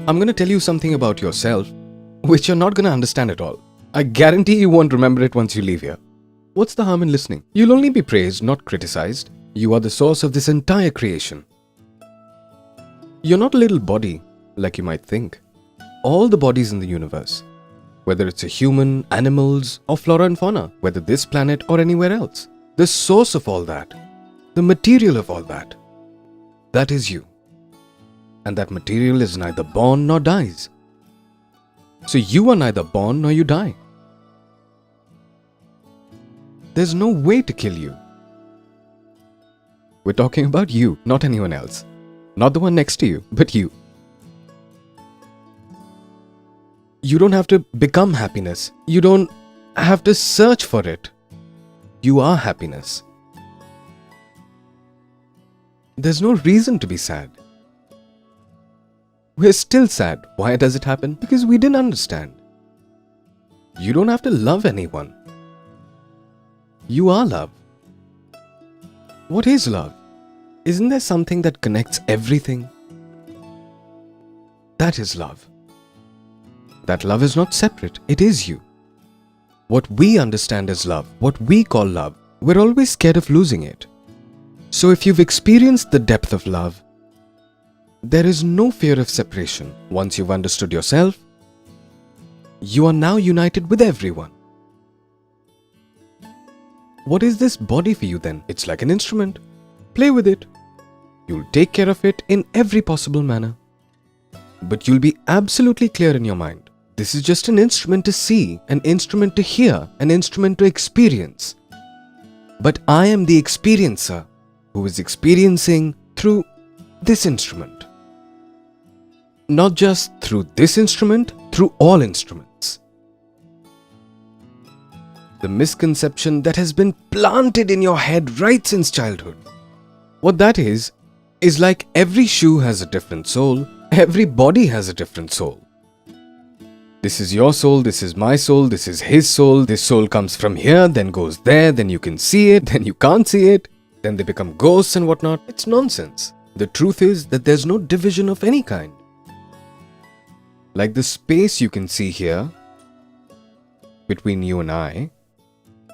I'm gonna tell you something about yourself which you're not gonna understand at all. I guarantee you won't remember it once you leave here. What's the harm in listening? You'll only be praised, not criticized. You are the source of this entire creation. You're not a little body like you might think. All the bodies in the universe, whether it's a human, animals, or flora and fauna, whether this planet or anywhere else, the source of all that, the material of all that, that is you. And that material is neither born nor dies. So you are neither born nor you die. There's no way to kill you. We're talking about you, not anyone else. Not the one next to you, but you. You don't have to become happiness. You don't have to search for it. You are happiness. There's no reason to be sad. We're still sad. Why does it happen? Because we didn't understand. You don't have to love anyone. You are love. What is love? Isn't there something that connects everything? That is love. That love is not separate. It is you. What we understand as love, what we call love, we're always scared of losing it. So if you've experienced the depth of love, there is no fear of separation. Once you've understood yourself, you are now united with everyone. What is this body for you then? It's like an instrument. Play with it. You'll take care of it in every possible manner. But you'll be absolutely clear in your mind. This is just an instrument to see, an instrument to hear, an instrument to experience. But I am the experiencer who is experiencing through this instrument. Not just through this instrument, through all instruments. The misconception that has been planted in your head right since childhood. What that is like every shoe has a different sole, every body has a different soul. This is your soul, this is my soul, this is his soul, this soul comes from here, then goes there, then you can see it, then you can't see it, then they become ghosts and whatnot. It's nonsense. The truth is that there's no division of any kind. Like the space you can see here, between you and I,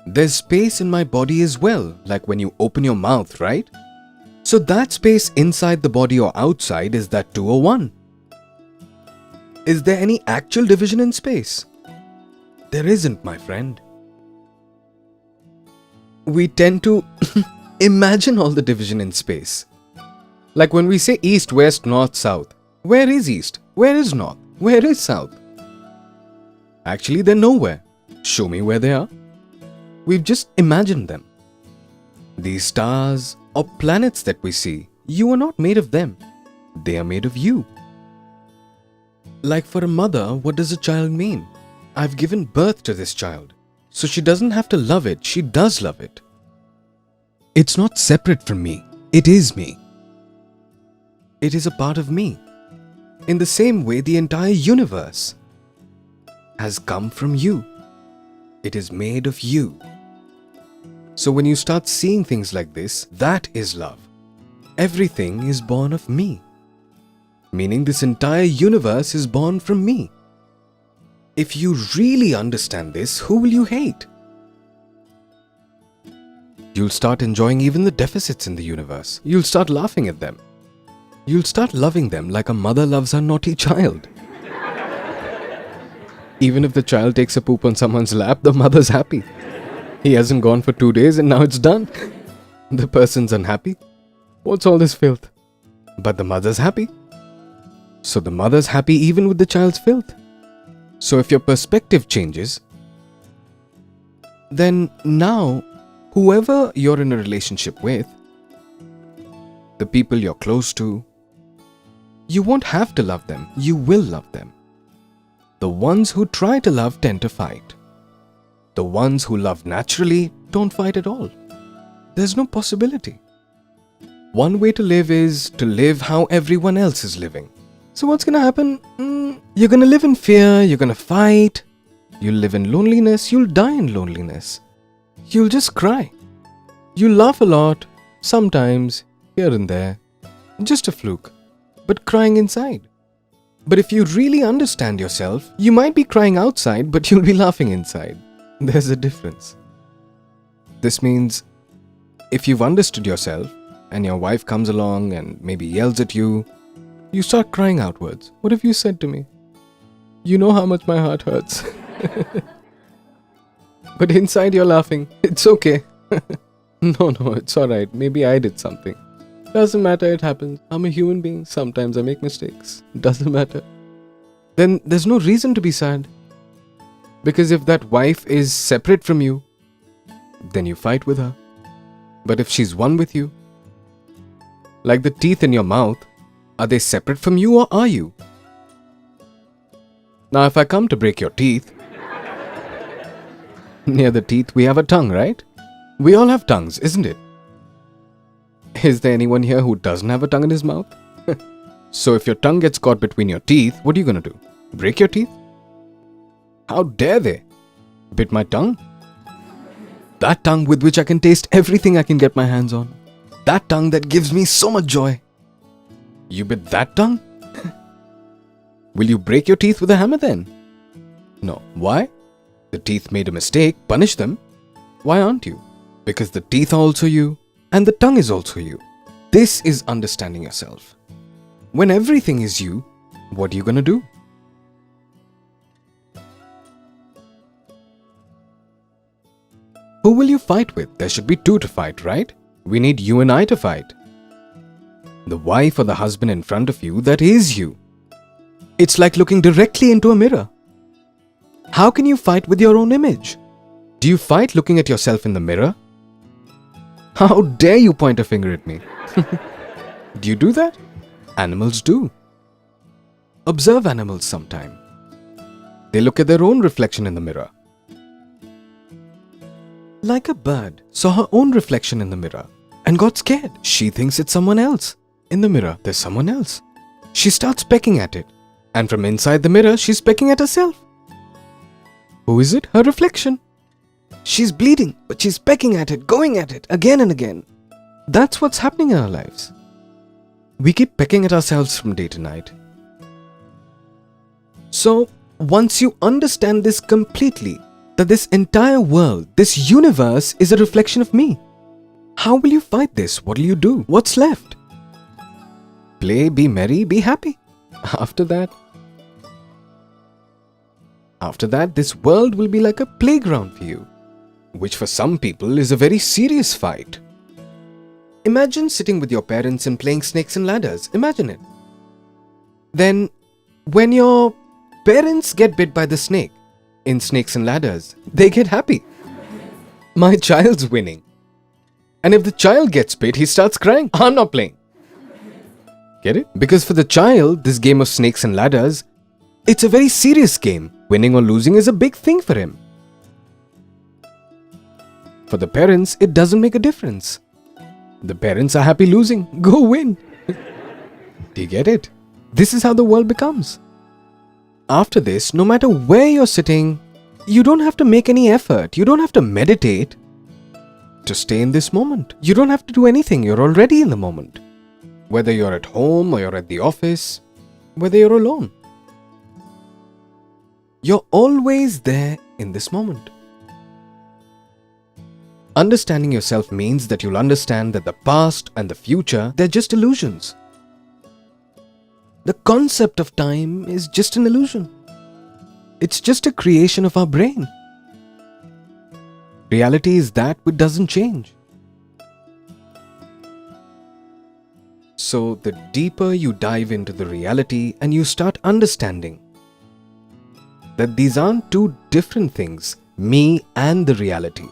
there's space in my body as well, like when you open your mouth, right? So that space inside the body or outside, is that 2 or 1? Is there any actual division in space? There isn't, my friend. We tend to imagine all the division in space. Like when we say east, west, north, south. Where is east? Where is north? Where is south? Actually, they're nowhere. Show me where they are. We've just imagined them. These stars or planets that we see, you are not made of them. They are made of you. Like for a mother, what does a child mean? I've given birth to this child. So she doesn't have to love it, she does love it. It's not separate from me. It is me. It is a part of me. In the same way, the entire universe has come from you. It is made of you. So when you start seeing things like this, that is love. Everything is born of me. Meaning this entire universe is born from me. If you really understand this, who will you hate? You'll start enjoying even the deficits in the universe. You'll start laughing at them. You'll start loving them like a mother loves her naughty child. Even if the child takes a poop on someone's lap, the mother's happy. He hasn't gone for 2 days and now it's done. The person's unhappy. What's all this filth? But the mother's happy. So the mother's happy even with the child's filth. So if your perspective changes, then now, whoever you're in a relationship with, the people you're close to, you won't have to love them. You will love them. The ones who try to love tend to fight. The ones who love naturally don't fight at all. There's no possibility. One way to live is to live how everyone else is living. So what's gonna happen? You're gonna live in fear, you're gonna fight, you'll live in loneliness, you'll die in loneliness. You'll just cry. You'll laugh a lot, sometimes, here and there. Just a fluke, but crying inside. But if you really understand yourself, you might be crying outside, but you'll be laughing inside. There's a difference. This means if you've understood yourself and your wife comes along and maybe yells at you, you start crying outwards. What have you said to me? You know how much my heart hurts. But inside you're laughing. It's okay. No, it's alright. Maybe I did something. Doesn't matter, it happens. I'm a human being. Sometimes I make mistakes. Doesn't matter. Then there's no reason to be sad. Because if that wife is separate from you, then you fight with her. But if she's one with you, like the teeth in your mouth, are they separate from you or are you? Now if I come to break your teeth, near the teeth we have a tongue, right? We all have tongues, isn't it? Is there anyone here who doesn't have a tongue in his mouth? So if your tongue gets caught between your teeth, what are you going to do? Break your teeth? How dare they? Bit my tongue? That tongue with which I can taste everything I can get my hands on. That tongue that gives me so much joy. You bit that tongue? Will you break your teeth with a hammer then? No. Why? The teeth made a mistake, punish them. Why aren't you? Because the teeth are also you, and the tongue is also you. This is understanding yourself. When everything is you, what are you going to do? Who will you fight with? There should be two to fight, right? We need you and I to fight. The wife or the husband in front of you, that is you. It's like looking directly into a mirror. How can you fight with your own image? Do you fight looking at yourself in the mirror? How dare you point a finger at me? Do you do that? Animals do. Observe animals sometime. They look at their own reflection in the mirror. Like a bird saw her own reflection in the mirror and got scared. She thinks it's someone else. In the mirror, there's someone else. She starts pecking at it. And from inside the mirror, she's pecking at herself. Who is it? Her reflection. She's bleeding, but she's pecking at it, going at it, again and again. That's what's happening in our lives. We keep pecking at ourselves from day to night. So, once you understand this completely, that this entire world, this universe is a reflection of me, how will you fight this? What will you do? What's left? Play, be merry, be happy. After that, this world will be like a playground for you, which for some people is a very serious fight. Imagine sitting with your parents and playing snakes and ladders. Imagine it. Then, when your parents get bit by the snake in snakes and ladders, they get happy. My child's winning. And if the child gets bit, he starts crying. I'm not playing. Get it? Because for the child, this game of snakes and ladders, it's a very serious game. Winning or losing is a big thing for him. For the parents, it doesn't make a difference. The parents are happy losing. Go win. Do you get it? This is how the world becomes. After this, no matter where you're sitting, you don't have to make any effort. You don't have to meditate to stay in this moment. You don't have to do anything. You're already in the moment. Whether you're at home or you're at the office, whether you're alone. You're always there in this moment. Understanding yourself means that you'll understand that the past and the future, they're just illusions. The concept of time is just an illusion. It's just a creation of our brain. Reality is that which doesn't change. So the deeper you dive into the reality and you start understanding that these aren't two different things, me and the reality.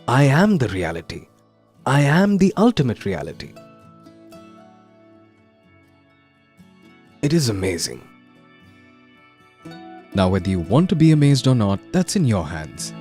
I am the reality. I am the ultimate reality. It is amazing. Now, whether you want to be amazed or not, that's in your hands.